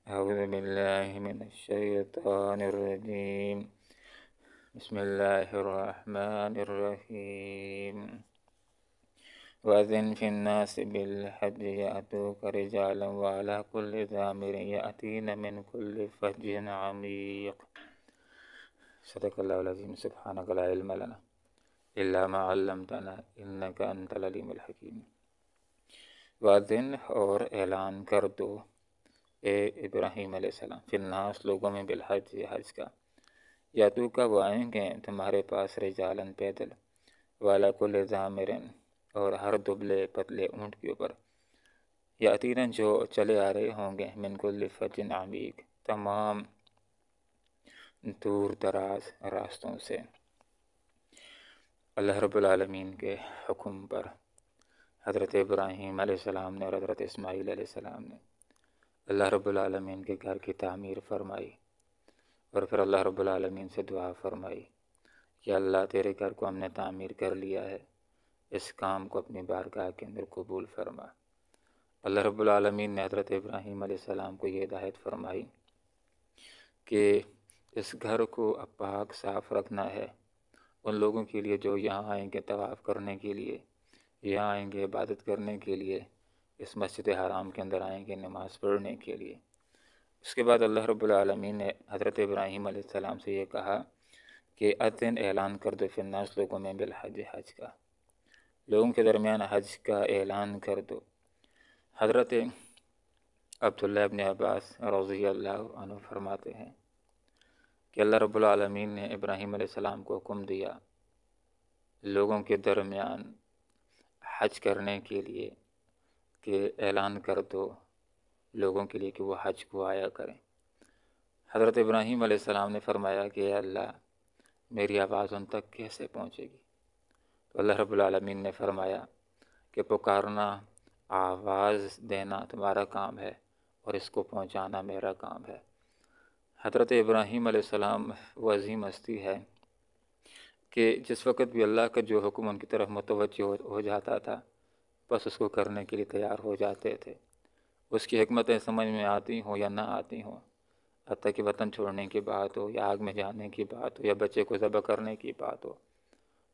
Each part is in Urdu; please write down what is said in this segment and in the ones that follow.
أعوذ بالله من الشيطان الرجيم. بسم الله الرحمن الرحيم. وأذن في الناس بالحج يأتوك رجالا وعلى كل ضامر يأتين من كل فج عميق. صدق الله العظيم. سبحانك لا علم لنا إلا ما علمتنا إنك أنت العليم الحكيم. وأذن اور اعلان کر دو اے ابراہیم علیہ السلام فی الناس لوگوں میں بالحج حج کا، یا تو کا وہ آئیں گے تمہارے پاس رجالن پیدل، والا کل ضامرن اور ہر دبلے پتلے اونٹ کے اوپر، یاتینا جو چلے آ رہے ہوں گے من کل فجن عمیق تمام دور دراز راستوں سے، اللہ رب العالمین کے حکم پر حضرت ابراہیم علیہ السلام نے اور حضرت اسماعیل علیہ السلام نے اللہ رب العالمین کے گھر کی تعمیر فرمائی، اور پھر اللہ رب العالمین سے دعا فرمائی کہ اللہ تیرے گھر کو ہم نے تعمیر کر لیا ہے، اس کام کو اپنی بارگاہ کے اندر قبول فرما۔ اللہ رب العالمین نے حضرت ابراہیم علیہ السلام کو یہ ہدایت فرمائی کہ اس گھر کو اب پاک صاف رکھنا ہے ان لوگوں کے لیے جو یہاں آئیں گے طواف کرنے کے لیے، یہاں آئیں گے عبادت کرنے کے لیے، اس مسجد حرام کے اندر آئیں گے نماز پڑھنے کے لیے۔ اس کے بعد اللہ رب العالمین نے حضرت ابراہیم علیہ السلام سے یہ کہا کہ اذن اعلان کر دو فی الناس لوگوں میں بالحج حج کا، لوگوں کے درمیان حج کا اعلان کر دو۔ حضرت عبداللہ ابن عباس رضی اللہ عنہ فرماتے ہیں کہ اللہ رب العالمین نے ابراہیم علیہ السلام کو حکم دیا لوگوں کے درمیان حج کرنے کے لیے کہ اعلان کر دو لوگوں کے لیے کہ وہ حج کو آیا کریں۔ حضرت ابراہیم علیہ السلام نے فرمایا کہ اے اللہ میری آواز ان تک کیسے پہنچے گی؟ تو اللہ رب العالمین نے فرمایا کہ پکارنا، آواز دینا تمہارا کام ہے اور اس کو پہنچانا میرا کام ہے۔ حضرت ابراہیم علیہ السلام وہ عظیم ہستی ہے کہ جس وقت بھی اللہ کا جو حکم ان کی طرف متوجہ ہو جاتا تھا بس اس کو کرنے کے لیے تیار ہو جاتے تھے، اس کی حکمتیں سمجھ میں آتی ہوں یا نہ آتی ہوں، حتیٰ کہ وطن چھوڑنے کی بات ہو یا آگ میں جانے کی بات ہو یا بچے کو ذبح کرنے کی بات ہو،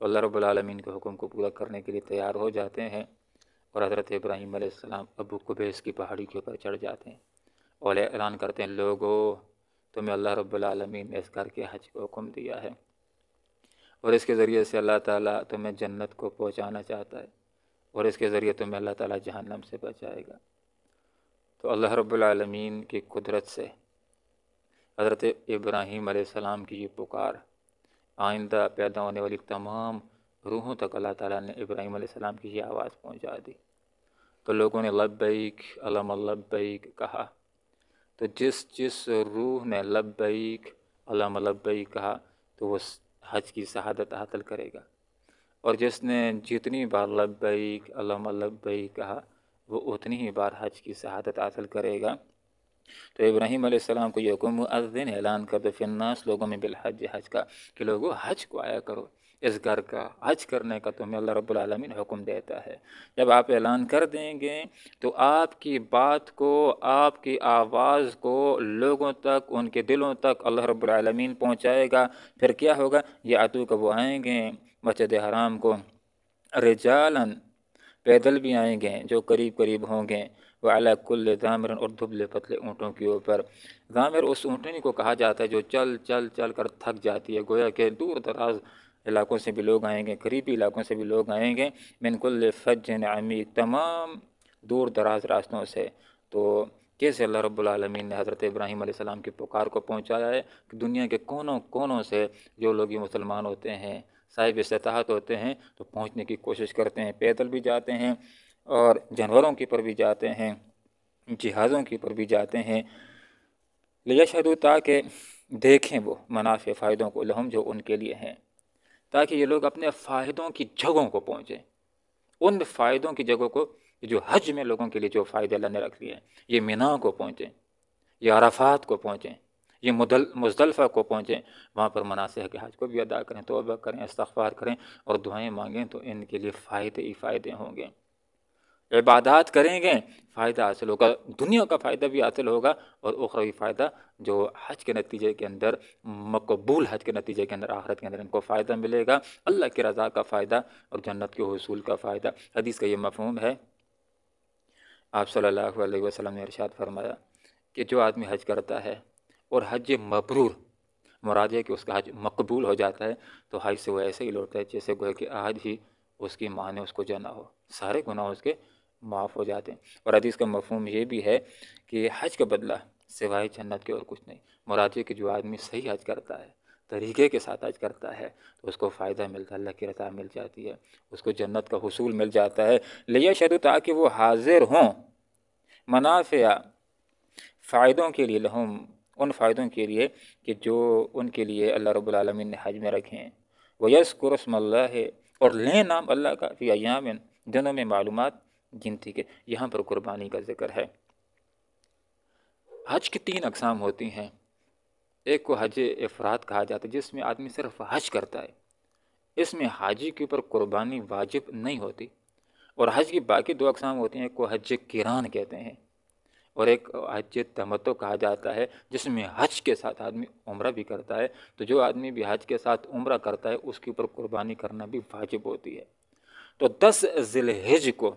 اللہ رب العالمین کے حکم کو پورا کرنے کے لیے تیار ہو جاتے ہیں، اور حضرت ابراہیم علیہ السلام ابو قبیس کی پہاڑی کے اوپر چڑھ جاتے ہیں اور اعلان کرتے ہیں لوگو تمہیں اللہ رب العالمین نے اس گھر کے حج کو حکم دیا ہے اور اس کے ذریعے سے اللہ تعالیٰ تمہیں جنت کو پہنچانا چاہتا ہے اور اس کے ذریعے تمہیں اللہ تعالیٰ جہنم سے بچائے گا۔ تو اللہ رب العالمین کی قدرت سے حضرت ابراہیم علیہ السلام کی یہ پکار آئندہ پیدا ہونے والی تمام روحوں تک اللہ تعالیٰ نے ابراہیم علیہ السلام کی یہ آواز پہنچا دی، تو لوگوں نے لبیک اللہم لبیک کہا، تو جس روح نے لبیک اللہم لبیک کہا تو وہ حج کی شہادت حاصل کرے گا، اور جس نے جتنی بار لبیک اللہم لبیک کہا وہ اتنی ہی بار حج کی شہادت حاصل کرے گا۔ تو ابراہیم علیہ السلام کو یہ حکم اذن اعلان کر دو فی الناس لوگوں میں بالحج حج کا کہ لوگوں حج کو آیا کرو، اس گھر کا حج کرنے کا تمہیں اللہ رب العالمین حکم دیتا ہے۔ جب آپ اعلان کر دیں گے تو آپ کی بات کو، آپ کی آواز کو لوگوں تک، ان کے دلوں تک اللہ رب العالمین پہنچائے گا۔ پھر کیا ہوگا؟ یہ آتو کا وہ آئیں گے مسجد حرام کو رجالن پیدل بھی آئیں گے جو قریب قریب ہوں گے، وعلی کل ضامر اور دبلے پتلے اونٹوں کے اوپر۔ ضامر اس اونٹنی کو کہا جاتا ہے جو چل چل چل کر تھک جاتی ہے، گویا کہ دور دراز علاقوں سے بھی لوگ آئیں گے، قریبی علاقوں سے بھی لوگ آئیں گے، من کل فج عمیق تمام دور دراز راستوں سے۔ تو کیسے اللہ رب العالمین نے حضرت ابراہیم علیہ السلام کی پکار کو پہنچایا ہے کہ دنیا کے کونوں کونوں سے جو لوگ یہ مسلمان ہوتے ہیں، صاحب استطاعت ہوتے ہیں، تو پہنچنے کی کوشش کرتے ہیں، پیدل بھی جاتے ہیں اور جانوروں کے پر بھی جاتے ہیں، جہازوں کے پر بھی جاتے ہیں، لیشہدوا تاکہ دیکھیں وہ منافع فائدوں کو لہم جو ان کے لیے ہیں، تاکہ یہ لوگ اپنے فائدوں کی جگہوں کو پہنچیں، ان فائدوں کی جگہوں کو جو حج میں لوگوں کے لیے جو فائدے اللہ نے رکھ لیے ہیں، یہ مینا کو پہنچیں، یہ عرفات کو پہنچیں، یہ مزدلفہ کو پہنچیں، وہاں پر مناسک حج کو بھی ادا کریں، توبہ کریں، استغفار کریں اور دعائیں مانگیں، تو ان کے لیے فائدے ہی فائدے ہوں گے۔ عبادات کریں گے فائدہ حاصل ہوگا، دنیا کا فائدہ بھی حاصل ہوگا اور اخروی فائدہ جو حج کے نتیجے کے اندر، مقبول حج کے نتیجے کے اندر، آخرت کے اندر ان کو فائدہ ملے گا، اللہ کی رضا کا فائدہ اور جنت کے حصول کا فائدہ۔ حدیث کا یہ مفہوم ہے۔ آپ صلی اللہ علیہ وسلم نے ارشاد فرمایا کہ جو آدمی حج کرتا ہے اور حج مبرور، مراد ہے کہ اس کا حج مقبول ہو جاتا ہے، تو حج سے وہ ایسے ہی لوٹتا ہے جیسے گویا کہ آج ہی اس کی ماں نے اس کو جنا ہو، سارے گناہ اس کے معاف ہو جاتے ہیں۔ اور حدیث کا مفہوم یہ بھی ہے کہ حج کا بدلہ سوائے جنت کے اور کچھ نہیں۔ مراد ہے کہ جو آدمی صحیح حج کرتا ہے، طریقے کے ساتھ حج کرتا ہے، تو اس کو فائدہ ملتا ہے، اللہ کی رضا مل جاتی ہے، اس کو جنت کا حصول مل جاتا ہے۔ لیشہدوا، تاکہ وہ حاضر ہوں، منافع، فائدوں کے لیے، لہم، ان فائدوں کے لیے کہ جو ان کے لیے اللہ رب العالمین نے حج میں رکھے ہیں۔ وَيَذْكُرُ اسْمَ اللَّهِ، اور لیں نام اللہ کا، فی ایام، دنوں میں، معلومات، گنتی کے۔ یہاں پر قربانی کا ذکر ہے۔ حج کی 3 اقسام ہوتی ہیں۔ ایک کو حج افراد کہا جاتا ہے، جس میں آدمی صرف حج کرتا ہے، اس میں حاجی کے اوپر قربانی واجب نہیں ہوتی۔ اور حج کی باقی 2 اقسام ہوتی ہیں، ایک کو حج قران کہتے ہیں اور ایک حج تمتع کہا جاتا ہے، جس میں حج کے ساتھ آدمی عمرہ بھی کرتا ہے۔ تو جو آدمی بھی حج کے ساتھ عمرہ کرتا ہے اس کے اوپر قربانی کرنا بھی واجب ہوتی ہے۔ تو 10 ذی الحجہ کو،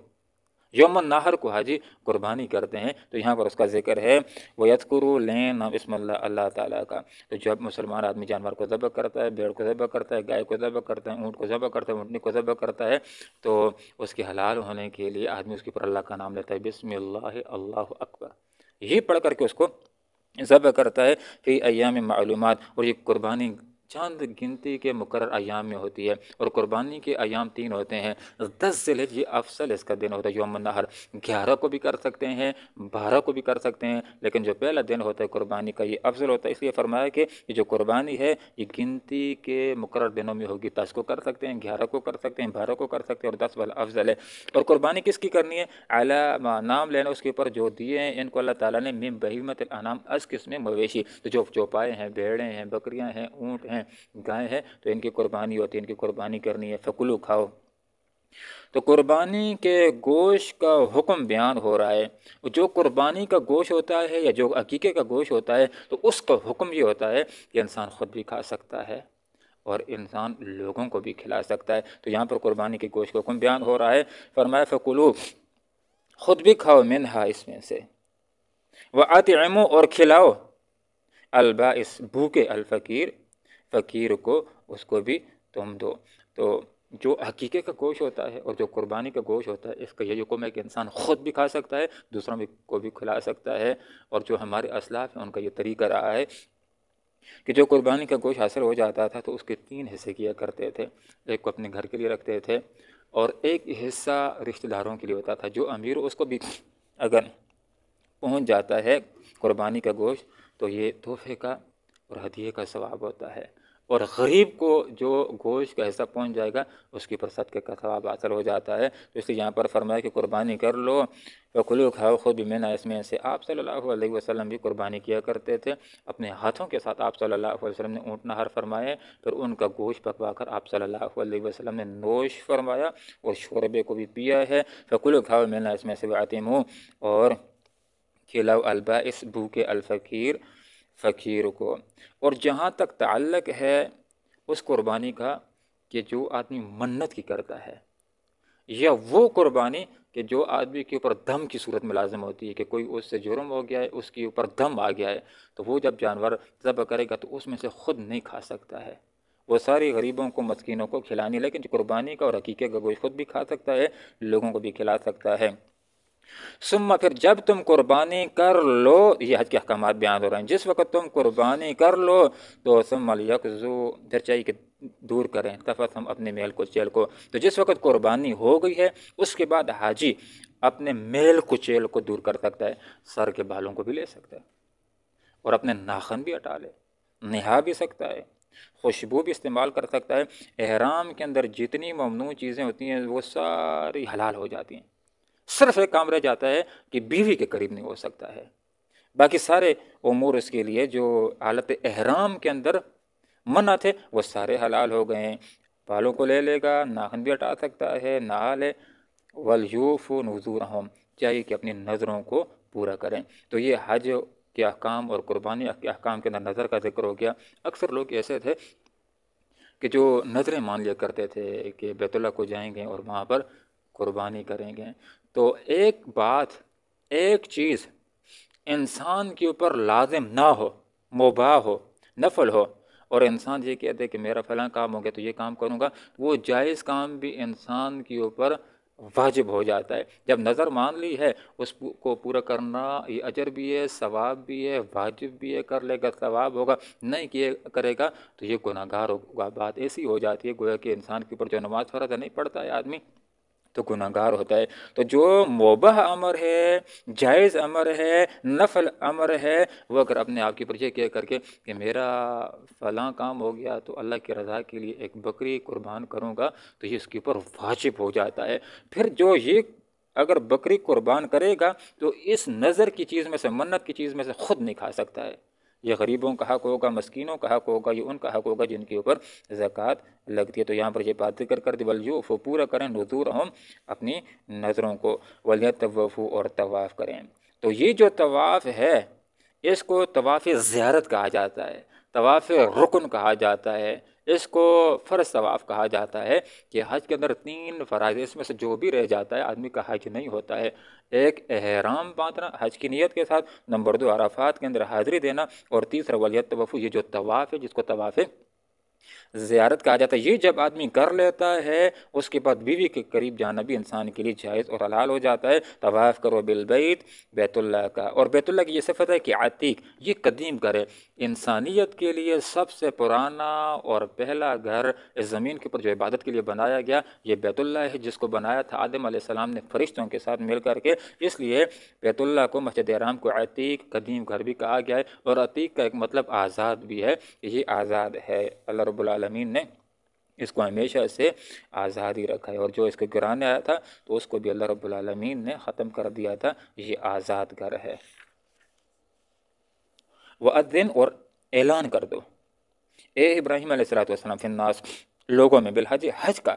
یوم النحر کو حاجی قربانی کرتے ہیں، تو یہاں پر اس کا ذکر ہے، وَيَذْكُرُوا، لیں نام اسم اللہ، اللہ تعالیٰ کا۔ تو جب مسلمان آدمی جانور کو ذبح کرتا ہے، بھیڑ کو ذبح کرتا ہے، گائے کو ذبح کرتا ہے، اونٹ کو ذبح کرتا ہے، اونٹنی کو ذبح کرتا ہے، تو اس کے حلال ہونے کے لیے آدمی اس کے اوپر اللہ کا نام لیتا ہے، بسم اللہ، اللہ اکبر، یہ پڑھ کر کے اس کو ذبح کرتا ہے، فی ایام معلومات۔ اور یہ قربانی چند گنتی کے مقرر ایام میں ہوتی ہے، اور قربانی کے ایام 3 ہوتے ہیں۔ 10 ذی الحجہ، یہ افضل اس کا دن ہوتا ہے، یوم النحر۔ 11 کو بھی کر سکتے ہیں، 12 کو بھی کر سکتے ہیں، لیکن جو پہلا دن ہوتا ہے قربانی کا، یہ افضل ہوتا ہے۔ اس لیے فرمایا کہ یہ جو قربانی ہے یہ گنتی کے مقرر دنوں میں ہوگی۔ 10 کو کر سکتے ہیں، 11 کو کر سکتے ہیں، 12 کو کر سکتے ہیں، اور 10 والا افضل ہے۔ اور قربانی کس کی کرنی ہے؟ علی، نام لینا اس کے اوپر جو دیے ہیں ان کو اللہ تعالیٰ نے، من بہیمۃ الانعام، از قسم مویشی، تو جو چوپائے ہیں، بھیڑیں ہیں، بکریاں ہیں، اونٹ ہیں، گائے ہیں، تو ان کی قربانی ہوتی ہے، ان کی قربانی کرنی ہے۔ فکلوا، کھاؤ۔ تو قربانی کے گوشت کا حکم بیان ہو رہا ہے۔ جو قربانی کا گوشت ہوتا ہے یا جو عقیقے کا گوشت ہوتا ہے، تو اس کا حکم یہ ہوتا ہے کہ انسان خود بھی کھا سکتا ہے اور انسان لوگوں کو بھی کھلا سکتا ہے۔ تو یہاں پر قربانی کے گوشت کا حکم بیان ہو رہا ہے۔ فرمایا فکلوا، خود بھی کھاؤ، منہا، اس میں سے، وَأَطْعِمُوا، اور کھلاؤ، البائس، بھوکے، الفقیر، فقیر کو، اس کو بھی تم دو۔ تو جو حقیقے کا گوشت ہوتا ہے اور جو قربانی کا گوشت ہوتا ہے، اس کا یہ حکم ہے کہ انسان خود بھی کھا سکتا ہے، دوسروں کو بھی کھلا سکتا ہے۔ اور جو ہمارے اسلاف ہیں ان کا یہ طریقہ رہا ہے کہ جو قربانی کا گوشت حاصل ہو جاتا تھا تو اس کے 3 حصے کیا کرتے تھے۔ ایک کو اپنے گھر کے لیے رکھتے تھے اور ایک حصہ رشتہ داروں کے لیے ہوتا تھا۔ جو امیر ہو اس کو بھی اگر پہنچ جاتا ہے قربانی کا گوشت تو یہ تحفے کا اور ہدیے کا ثواب ہوتا ہے، اور غریب کو جو گوشت کا حصہ پہنچ جائے گا اس کے اوپر صدقے کا ثواب حاصل ہو جاتا ہے۔ تو اس لیے یہاں پر فرمایا کہ قربانی کر لو، وَكُلُوا، کھاؤ، خود بھی، منہا، اس میں سے۔ آپ صلی اللہ علیہ وسلم بھی قربانی کیا کرتے تھے اپنے ہاتھوں کے ساتھ۔ آپ صلی اللہ علیہ وسلم نے اونٹ نہر فرمائے، پھر ان کا گوشت پکوا کر آپ صلی اللہ علیہ وسلم نے نوش فرمایا اور شوربے کو بھی پیا ہے۔ فَكُلُوا، کھاؤ، منہا، اس میں سے، وَأَطْعِمُوا، اور کھلاؤ، البائس، بھوکے، الفقیر، فقیر کو۔ اور جہاں تک تعلق ہے اس قربانی کا کہ جو آدمی منت کی کرتا ہے، یا وہ قربانی کہ جو آدمی کے اوپر دم کی صورت میں لازم ہوتی ہے کہ کوئی اس سے جرم ہو گیا ہے، اس کے اوپر دم آ گیا ہے، تو وہ جب جانور ذبح کرے گا تو اس میں سے خود نہیں کھا سکتا ہے، وہ ساری غریبوں کو، مسکینوں کو کھلانی، لیکن جو قربانی کا اور عقیقے کا گوشت خود بھی کھا سکتا ہے، لوگوں کو بھی کھلا سکتا ہے۔ ثم، پھر جب تم قربانی کر لو، یہ حج کے احکامات بیان ہو رہے ہیں، جس وقت تم قربانی کر لو تو ثم لیقضوا، پھر چاہیے کہ دور کریں، تفثہم، اپنے میل کچیل کو۔ تو جس وقت قربانی ہو گئی ہے اس کے بعد حاجی اپنے میل کچیل کو دور کر سکتا ہے، سر کے بالوں کو بھی لے سکتا ہے اور اپنے ناخن بھی ہٹا لے، نہا بھی سکتا ہے، خوشبو بھی استعمال کر سکتا ہے۔ احرام کے اندر جتنی ممنوع چیزیں ہوتی ہیں وہ ساری حلال ہو جاتی ہیں، صرف ایک کام رہ جاتا ہے کہ بیوی کے قریب نہیں ہو سکتا ہے، باقی سارے امور اس کے لیے جو حالت احرام کے اندر منع تھے وہ سارے حلال ہو گئے ہیں۔ بالوں کو لے لے گا، ناخن بھی ہٹا سکتا ہے، نہا لے، وَلْيُوفُوا نُذُورَهُم، چاہیے کہ اپنی نظروں کو پورا کریں۔ تو یہ حج کے احکام اور قربانی کے احکام کے اندر نظر کا ذکر ہو گیا۔ اکثر لوگ ایسے تھے کہ جو نظریں مان لیا کرتے تھے کہ بیت اللہ کو جائیں گے اور وہاں پر قربانی کریں گے۔ تو ایک بات، ایک چیز انسان کے اوپر لازم نہ ہو، مباح ہو، نفل ہو، اور انسان یہ کہتے کہ میرا فلاں کام ہو گیا تو یہ کام کروں گا، وہ جائز کام بھی انسان کے اوپر واجب ہو جاتا ہے۔ جب نظر مان لی ہے اس کو پورا کرنا، یہ اجر بھی ہے، ثواب بھی ہے، واجب بھی ہے، کر لے گا ثواب ہوگا، نہیں کیے کرے گا تو یہ گناہ گار ہوگا۔ بات ایسی ہو جاتی ہے گویا کہ انسان کے اوپر جو نماز فرض ہے نہیں پڑھتا ہے آدمی تو گناہ گار ہوتا ہے۔ تو جو مباح امر ہے، جائز امر ہے، نفل امر ہے، وہ اگر اپنے آپ کے اوپر یہ کہہ کر کے کہ میرا فلاں کام ہو گیا تو اللہ کی رضا کے لیے ایک بکری قربان کروں گا تو یہ اس کے اوپر واجب ہو جاتا ہے۔ پھر جو یہ اگر بکری قربان کرے گا تو اس نظر کی چیز میں سے، منت کی چیز میں سے خود نہیں کھا سکتا ہے۔ یہ غریبوں کا حق ہوگا، مسکینوں کا حق ہوگا، یہ ان کا حق ہوگا جن کے اوپر زکوٰۃ لگتی ہے۔ تو یہاں پر یہ بات ذکر کر دی، وَلْيُوفُوا، پورا کریں، نُذُورَهُم، اپنی نظروں کو، وَلْيَطَّوَّفُوا، اور طواف کریں۔ تو یہ جو طواف ہے اس کو طواف زیارت کہا جاتا ہے، طواف رکن کہا جاتا ہے، اس کو فرض طواف کہا جاتا ہے کہ حج کے اندر 3 فرائض، اس میں سے جو بھی رہ جاتا ہے آدمی کا حج نہیں ہوتا ہے۔ ایک احرام باندھنا حج کی نیت کے ساتھ، نمبر 2 عرفات کے اندر حاضری دینا، اور تیسرا وَلْيَطَّوَّفُوا، یہ جو طواف ہے جس کو طواف زیارت کہا جاتا ہے، یہ جب آدمی کر لیتا ہے اس کے بعد بیوی کے قریب جانا بھی انسان کے لیے جائز اور حلال ہو جاتا ہے۔ طواف کرو بالبیت، بیت اللہ کا، اور بیت اللہ کی یہ صفت ہے کہ عتیق، یہ قدیم گھر ہے، انسانیت کے لیے سب سے پرانا اور پہلا گھر اس زمین کے اوپر جو عبادت کے لیے بنایا گیا یہ بیت اللہ ہے، جس کو بنایا تھا آدم علیہ السلام نے فرشتوں کے ساتھ مل کر کے۔ اس لیے بیت اللہ کو، مسجد حرام کو عتیق، قدیم گھر بھی کہا گیا ہے، اور عتیق کا ایک مطلب آزاد بھی ہے، یہ آزاد ہے۔ اللہ رب العالمین نے اس کو ہمیشہ سے آزاد ہی رکھا ہے، اور جو اس کے گرانے آیا تھا تو اس کو بھی اللہ رب العالمین نے ختم کر دیا تھا، یہ آزاد گھر ہے۔ وَأَذِّن، اور اعلان کر دو، اے ابراہیم علیہ السلام، فی الناس، لوگوں میں، بالحج، حج کا،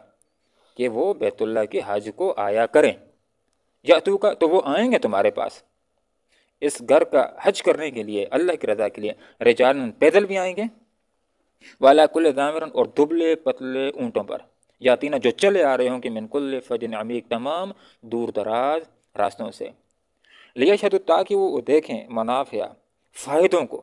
کہ وہ بیت اللہ کے حج کو آیا کریں، یاتو کا، تو وہ آئیں گے تمہارے پاس اس گھر کا حج کرنے کے لیے، اللہ کی رضا کے لیے، رجالن، پیدل بھی آئیں گے، والا کل ضامر، اور دبلے پتلے اونٹوں پر، یاتینا، جو چلے آ رہے ہوں کہ من کل فج عمیق، تمام دور دراز راستوں سے، لیشہدوا، تاکہ وہ دیکھیں، منافع، فائدوں کو،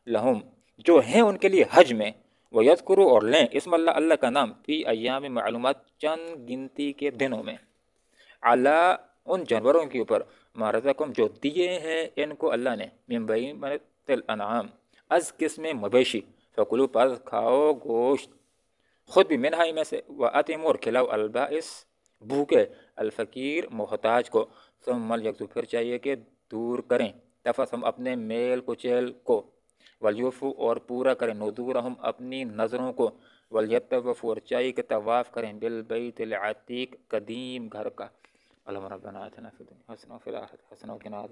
لہم، جو ہیں ان کے لیے حج میں، وَيَذْكُرُوا، اور لیں، اسم اللہ، اللہ کا نام، فی ایام معلومات، چند گنتی کے دنوں میں، علی، ان جانوروں کے اوپر، ما رزقکم، جو دیے ہیں ان کو اللہ نے، من بہیمۃ الانعام، از قسم مویشی، فکلوا، پس کھاؤ گوشت، خود بھی، منہا، میں سے، وَأَطْعِمُوا، اور کھلاؤ، البائس، بھوکے، الفقیر، محتاج کو، ثم لیغزوا، پھر چاہیے کہ دور کریں، تفثہم، اپنے میل کچیل کو، ولیوفوا، اور پورا کریں، نذورہم، اپنی نظروں کو، ولیطوفوا، اور چاہیے کہ طواف کریں، بالبیت العتیق، قدیم گھر کا۔ اللہم ربنا آتنا فی الدنیا حسنہ وفی الآخرۃ حسنہ وقنا عذاب